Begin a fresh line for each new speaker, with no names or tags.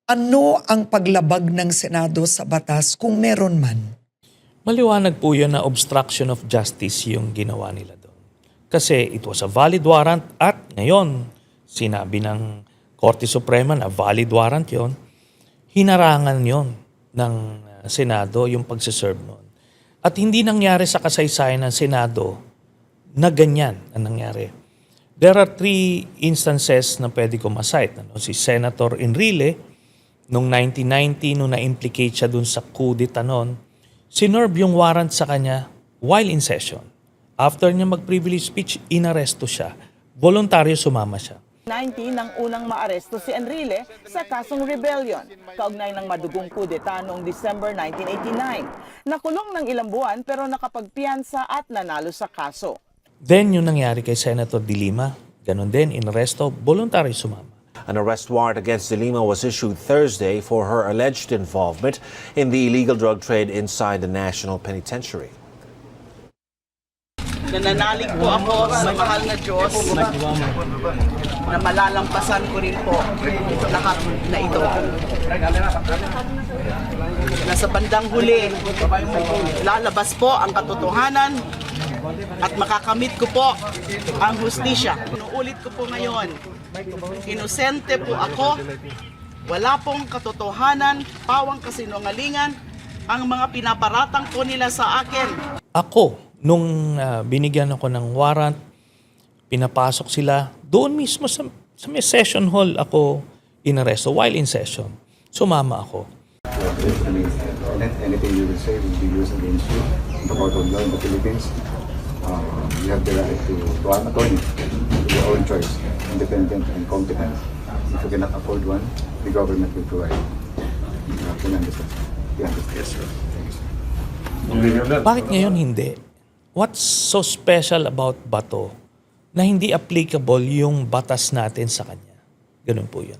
Ano ang paglabag ng Senado sa batas kung meron man?
Maliwanag po yun na obstruction of justice yung ginawa nila doon. Kasi it was a valid warrant at ngayon, sinabi ng Korte Suprema na valid warrant yon, hinarangan yon ng Senado yung pagsiserve noon. At hindi nangyari sa kasaysayan ng Senado na ganyan ang nangyari. There are 3 instances na pwede ko ma-cite. Si Senator Enrile, noong 1990, nung na-implicate siya dun sa coup d'etat noon, sinerve yung warrant sa kanya while in session. After niya mag-privilege speech, inaresto siya. Voluntaryo sumama siya.
19 nang unang maaresto si Enrile sa kasong rebellion, kaugnay ng madugong kudeta noong December 1989. Nakulong ng ilang buwan pero nakapagpiyansa at nanalo sa kaso.
Then yung nangyari kay Senator De Lima, ganun din, inaresto, voluntaryo sumama.
An arrest warrant against De Lima was issued Thursday for her alleged involvement in the illegal drug trade inside the National Penitentiary.
Nananalig po ako sa mahal na Diyos na malalampasan ko rin po lahat na ito. Nasa bandang huli, lalabas po ang katotohanan at makakamit ko po ang hustisya. Inuulit ko po ngayon, inosente po ako, wala pong katotohanan, pawang kasinungalingan ang mga pinaparatang po nila sa akin.
Ako, nung binigyan ako ng warrant, pinapasok sila, doon mismo sa may session hall ako inaresto while in session. Sumama ako.
Anything you will say will be used against you in the court of law in the Philippines. You have the right to an attorney, to your own choice, independent and competent. If you cannot afford one, the government will provide. You understand? Yes, sir.
Bakit ngayon hindi? What's so special about Bato na hindi applicable yung batas natin sa kanya? Ganun po yun.